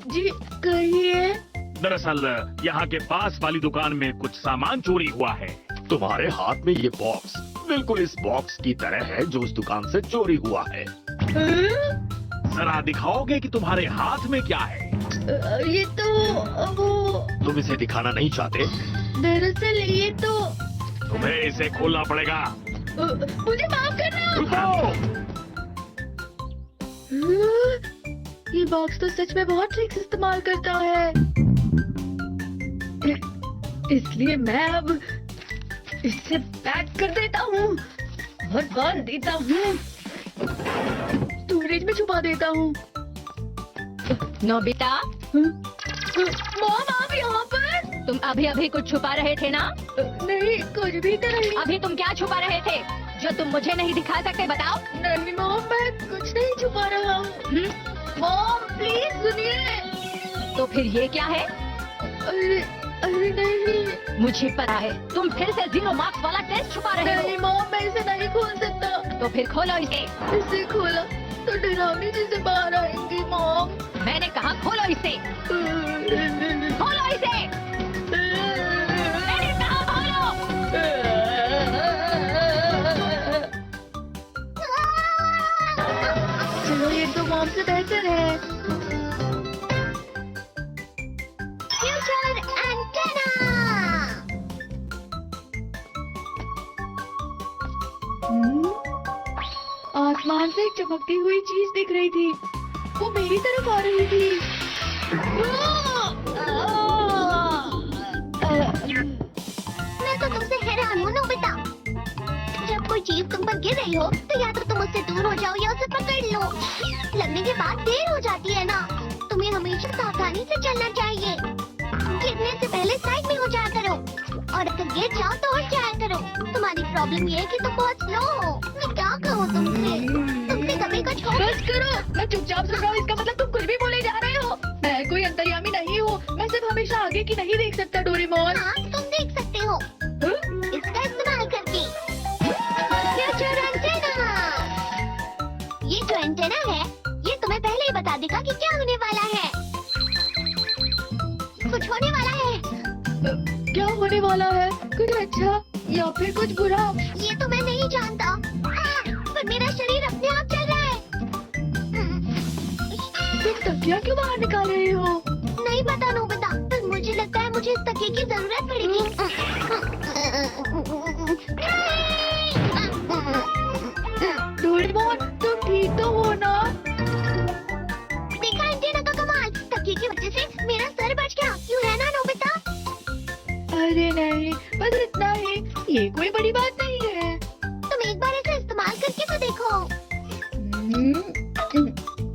जी कहिए। दरअसल यहाँ के पास वाली दुकान में कुछ सामान चोरी हुआ है। तुम्हारे हाथ में ये बॉक्स बिल्कुल इस बॉक्स की तरह है जो उस दुकान से चोरी हुआ है। जरा दिखाओगे कि तुम्हारे हाथ में क्या है? ये तो वो तुम इसे दिखाना नहीं चाहते? दरअसल ये तो तुम्हें इसे खोलना पड़ेगा। मुझे माफ करना। रुको! ये बॉक्स तो सच में बहुत ट्रिक्स इस्तेमाल करता है। इसलिए मैं अब इसे पैक कर देता हूँ और बांध देता हूँ, स्टोरेज में छुपा देता हूँ। नोबिता, मॉम आप यहाँ पर? तुम अभी अभी कुछ छुपा रहे थे ना? नहीं, कुछ भी तो नहीं। अभी तुम क्या छुपा रहे थे जो तुम मुझे नहीं दिखा सकते? बताओ। नहीं मॉम, मैं कुछ नहीं छुपा रहा हूँ। मॉम प्लीज सुनिए। तो फिर ये क्या है? अरे अरे नहीं, मुझे पता है तुम फिर से 0 मार्क्स वाला टेस्ट छुपा रहे नहीं हो। मॉम, मैं इसे नहीं खोल सकता। तो फिर खोलो इसे। इसे खोला तो डरावनी चीजें बाहर आएंगी मॉम। मैंने कहा खोलो इसे। खोलो इसे। मैंने कहा खोलो। चलो ये तो मॉम से बेहतर है। Future antenna. आसमान से एक चमकती हुई चीज दिख रही थी, वो मेरी तरफ आ रही थी। मैं तो तुमसे हैरान हूँ नोबिता। जब कोई चीज तुम पर गिर रही हो तो या तो तुम उससे दूर हो जाओ या उसे पकड़ लो। लगने के बाद देर हो जाती है ना। तुम्हें हमेशा सावधानी से चलना चाहिए। गिरने से पहले साइड में हो जाया करो और अगर गिर जाओ तो उठ जाया करो। तुम्हारी प्रॉब्लम ये है कि तुम बहुत स्लो हो। मैं क्या कहूँ तुमसे कभी कुछ हो। बस करो, मैं चुपचाप सुन रहा हूँ। इसका मतलब तुम कुछ भी बोले जा रहे हो। मैं कोई अंतर्यामी नहीं हूँ। मैं सिर्फ हमेशा आगे की नहीं देख सकता डोरेमोन। हाँ तुम देख सकते हो इसका इस्तेमाल करके। Future antenna. ये जो एंटेना है ये तुम्हें पहले ही बता देगा कि क्या होने वाला है। कुछ होने वाला है। क्या होने वाला है? कुछ अच्छा या फिर कुछ बुरा? ये तो मैं नहीं जानता। पर मेरा शरीर अपने आप चल रहा है। तुम तकिया क्यों बाहर निकाल रहे हो? नहीं पता नोबिता, पर मुझे लगता है मुझे इस तकिए की जरूरत पड़ेगी। डोरेमोन तुम ठीक तो हो ना? देखा एंटेना का कमाल। तकिए की वजह से मेरा सर बच गया। क्यों है ना नोबिता? अरे नहीं, बस इतना ही। ये कोई बड़ी बात नहीं है। तुम एक बार इसे इस्तेमाल करके तो देखो।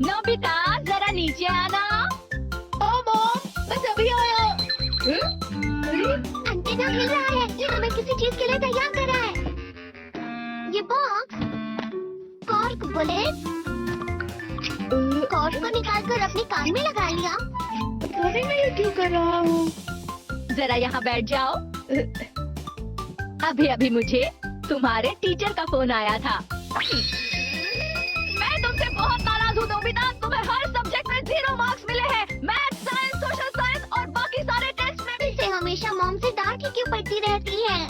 नोबिता जरा नीचे आना। हाँ मॉम, बस अभी आया। एंटेना हिल रहा है। ये हमें किसी चीज के लिए तैयार कर रहा है। ये बॉक्स कॉर्क बुलेट। कॉर्क को निकालकर अपने कान में लगा लिया। पता नहीं मैं ये क्यों कर रहा हूँ। जरा यहाँ बैठ जाओ। अभी अभी मुझे तुम्हारे टीचर का फोन आया था। मैं तुमसे बहुत नाराज हूँ नोबिता। तुम्हें हर सब्जेक्ट में 0 मार्क्स मिले हैं। मैथ, साइंस, सोशल साइंस और बाकी सारे टेस्ट में भी। इसे हमेशा मॉम से डांट ही क्यों पड़ती रहती है?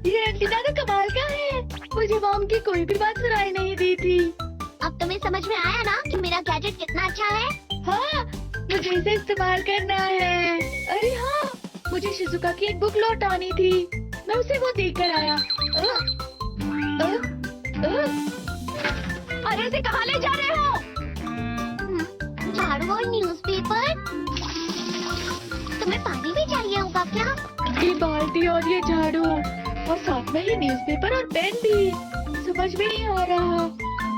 ये एंटीना तो कमाल का है। मुझे मॉम की कोई भी बात सुनाई नहीं दी थी। अब तुम्हें समझ में आया ना कि मेरा गैजेट कितना अच्छा है? हाँ, मुझे इसे इस्तेमाल करना है। अरे हाँ, मुझे शिजुका की एक बुक लौटानी थी। मैं उसे वो देख कर आया। अरे इसे कहाँ ले जा रहे हो? झाड़ू और न्यूज़पेपर। तुम्हें पानी भी चाहिए होगा क्या? ये बाल्टी और ये झाड़ू और साथ में ये न्यूज़पेपर और पेन भी। समझ में नहीं आ रहा,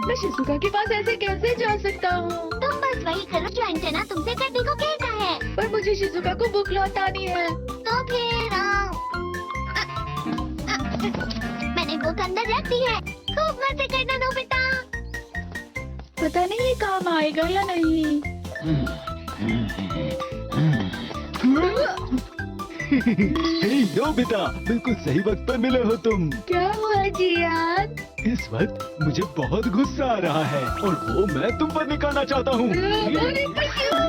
मैं शिजुका के पास ऐसे कैसे जा सकता हूँ? तुम बस वही करो जो एंटेना तुमसे करने को कहता है। पर मुझे शिजुका को बुक लौटानी है। तो फिर मैंने बुक अंदर रख दी है। खूब मजे करना नोबिता। पता नहीं ये काम आएगा या नहीं। हे नोबिता, बिल्कुल सही वक्त पर मिले हो तुम। क्या हुआ जियान? इस वक्त मुझे बहुत गुस्सा आ रहा है और वो मैं तुम पर निकालना चाहता हूँ। अरे पर क्यों?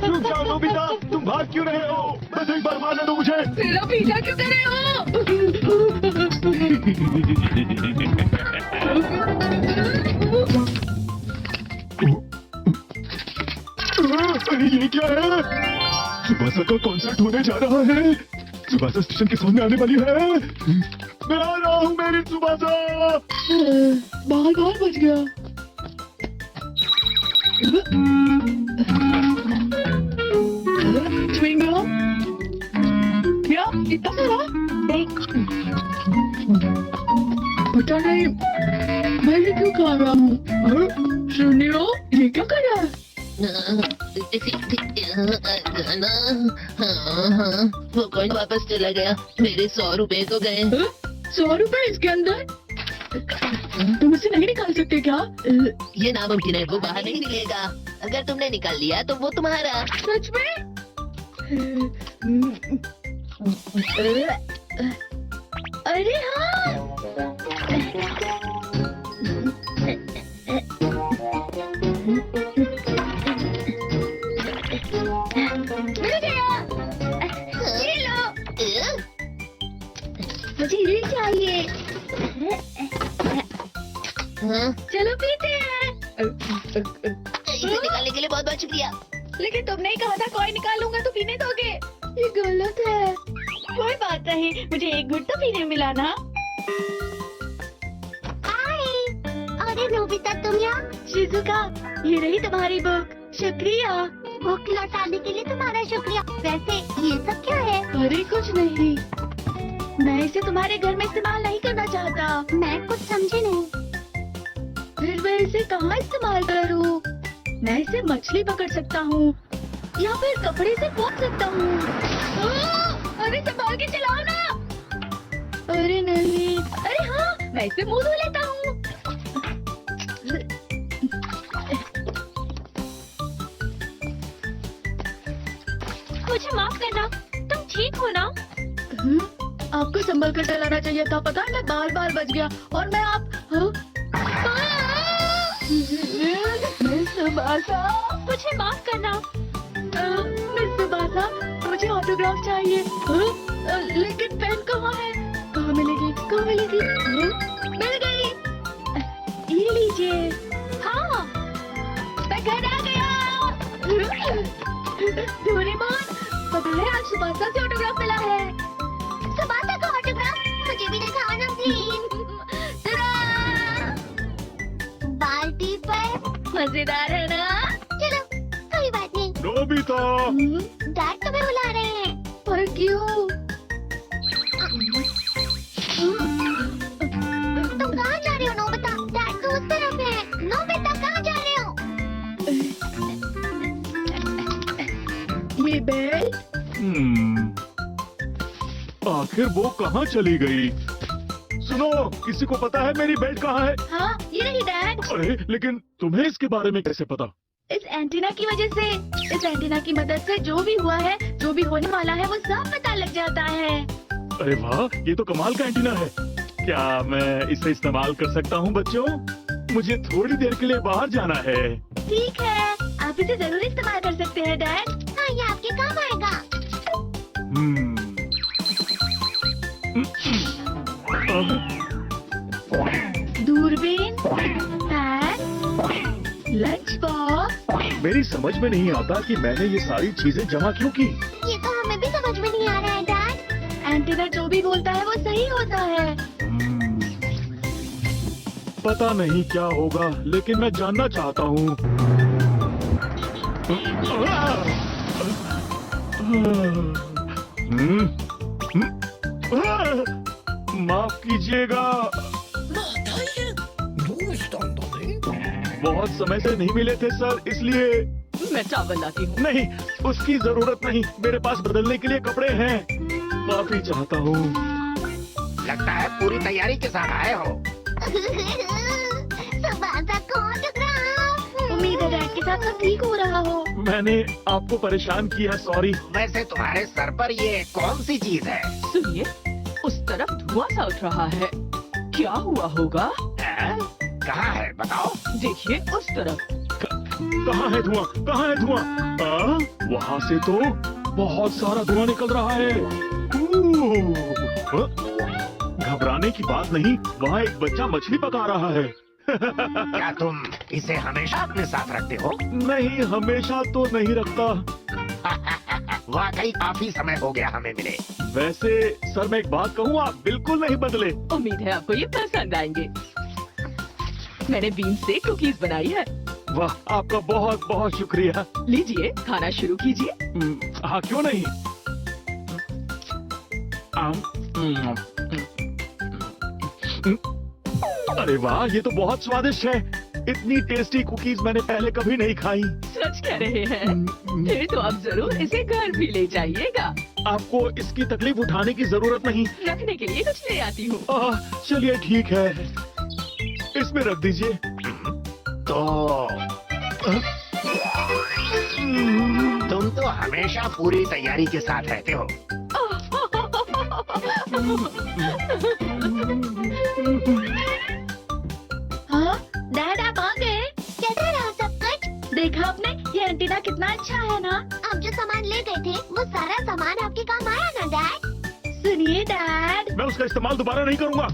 रुक जाओ नोबिता, तुम भाग क्यों रहे हो? बस एक बार मारने दो मुझे। मेरा पीछा क्यों कर रहे हो? ये क्या है? सुबासा का कॉन्सर्ट होने जा रहा है। सुबासा स्टेशन के सामने आने वाली है। मैं आ रहा हूँ मेरी सुबासा। बाहर बच गया। Chewing gum? क्या? इतना सारा? पता नहीं मैं ये क्यों खा रहा हूँ? सुनियो, ये क्या कर रहा है? वो कौन वापस चला गया? मेरे 100 रुपए तो गए। 100 रुपए इसके अंदर? तुम इसे नहीं निकाल सकते क्या? ये नामुमकिन है, वो बाहर नहीं निकलेगा। अगर तुमने निकाल लिया तो वो तुम्हारा। सच में? अरे हाँ। मिल गया। ये लो। मुझे ये चाहिए। चलो पीते हैं। इसे निकालने के लिए बहुत बहुत शुक्रिया। लेकिन तुमने ही कहा था कोई निकालूंगा तो पीने दोगे। ये गलत है। कोई बात नहीं, मुझे एक घुट तो पीने मिला ना। अरे नोबिता, तुम यहाँ? शिजुका, ये रही तुम्हारी बुक। शुक्रिया। बुक लौटाने के लिए तुम्हारा शुक्रिया। वैसे ये सब क्या है? अरे कुछ नहीं, मैं इसे तुम्हारे घर में इस्तेमाल नहीं करना चाहता। मैं कुछ समझी नहीं। फिर मैं इसे कहाँ इस्तेमाल करूँ? मैं इसे मछली पकड़ सकता हूँ या फिर कपड़े से पोंछ सकता हूँ। अरे संभाल के चलाओ ना। अरे नहीं, अरे हाँ, मैं इसे मुंह धो लेता हूँ। मुझे माफ करना, तुम ठीक हो ना? आपको संभल कर चलाना चाहिए था। पता है मैं बार बार बच गया और मैं आप मिस सुबासा, मुझे माफ करना। मिस सुबासा, मुझे ऑटोग्राफ चाहिए। लेकिन पेन कहाँ है? कहाँ मिलेगी? कहाँ मिलेगी? मिल गई। ये लीजिए। हाँ, मैं घर आ गया। डोरेमोन, पता है आज सुबासा से ऑटोग्राफ मिला है। सुबासा का ऑटोग्राफ मुझे भी दिखाओ ना प्लीज। बाल्टी पर मजेदार है ना? चलो, कोई बात नहीं। नोबिता, डैड तुम्हें बुला रहे हैं। पर क्यों? तुम कहाँ जा रहे हो नोबिता? डैड तो उस तरफ है। नोबिता, कहाँ जा रहे हो? ये बेल्ट? आखिर वो कहाँ चली गई? सुनो, किसी को पता है मेरी बेल्ट कहाँ है? हाँ, ये रही डैड। अरे लेकिन तुम्हें इसके बारे में कैसे पता? इस एंटीना की वजह से, इस एंटीना की मदद से जो भी हुआ है, जो भी होने वाला है, वो सब पता लग जाता है। अरे वाह, ये तो कमाल का एंटीना है। क्या मैं इसे इस्तेमाल कर सकता हूँ बच्चों? मुझे थोड़ी देर के लिए बाहर जाना है। ठीक है, आप इसे जरूर इस्तेमाल कर सकते हैं डैड। हाँ, ये आपके काम आएगा। दूरबीन, पैड, लंच बॉक्स। मेरी समझ में नहीं आता कि मैंने ये सारी चीजें जमा क्यों की। ये तो हमें भी समझ में नहीं आ रहा है डैड। एंटीना जो भी बोलता है वो सही होता है। पता नहीं क्या होगा, लेकिन मैं जानना चाहता हूँ। माफ कीजिएगा, बहुत समय से नहीं मिले थे सर, इसलिए। मैं चावल लाती हूँ। नहीं, उसकी जरूरत नहीं, मेरे पास बदलने के लिए कपड़े हैं। माफी चाहता हूँ। लगता है पूरी तैयारी के साथ आए हो। सुबासा को ऑटोग्राफ। उम्मीद है डैड के साथ सब ठीक हो रहा हो। मैंने आपको परेशान किया, सॉरी। वैसे तुम्हारे सर पर ये कौन सी चीज है? सुनिए, उस तरफ धुआं सा उठ रहा है। क्या हुआ होगा? हैं? कहाँ है बताओ? देखिए उस तरफ। कहाँ है धुआं? कहाँ है धुआं? वहाँ से तो बहुत सारा धुआं निकल रहा है। घबराने की बात नहीं, वहाँ एक बच्चा मछली पका रहा है। क्या तुम इसे हमेशा अपने साथ रखते हो? नहीं, हमेशा तो नहीं रखता। वाकई काफी समय हो गया हमें मिले। वैसे सर मैं एक बात कहूँ, आप बिल्कुल नहीं बदले। उम्मीद है आपको ये पसंद आएंगे। मैंने बीन से कुकीज बनाई है। वाह, आपका बहुत बहुत शुक्रिया। लीजिए, खाना शुरू कीजिए। हाँ, क्यों नहीं। अरे वाह, ये तो बहुत स्वादिष्ट है। इतनी टेस्टी कुकीज मैंने पहले कभी नहीं खाई। सच कह रहे हैं? फिर तो आप जरूर इसे घर भी ले जाइएगा। आपको इसकी तकलीफ उठाने की जरूरत नहीं। रखने के लिए कुछ ले आती हूँ। चलिए ठीक है, इसमें रख दीजिए। तो तुम तो हमेशा पूरी तैयारी के साथ रहते हो। हाँ डैड, आप आ गए। कैसा रहा सब कुछ? देखा आपने, ये एंटीना कितना अच्छा है ना। आप जो सामान ले गए थे वो सारा सामान आपके काम आया ना डैड? सुनिए डैड, मैं उसका इस्तेमाल दोबारा नहीं करूंगा।